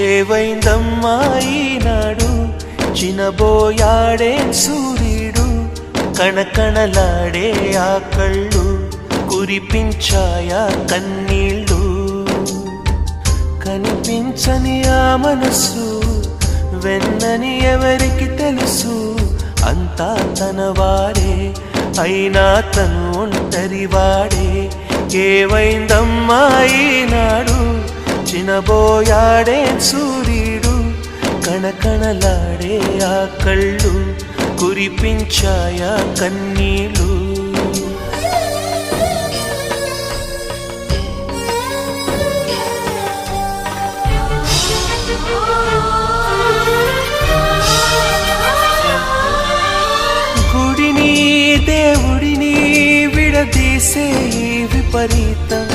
ఏవైందమ్మా ఈనాడు చినబోయాడే సూర్యుడు కణకణలాడే ఆ కళ్ళు కురిపించాయా కన్నీళ్ళు కనిపించని ఆ మనసు వెన్నని ఎవరికి తెలుసు అంతా తన వాడే అయినా తను ఒంటరివాడే ఏవైందమ్మా ఈనాడు చినబోయాడే సూర్యుడు కణకణలాడే ఆ కళ్ళు కురిపించాయా కన్నీళ్ళు గుడిని దేవుడిని విడదీసే విపరీతం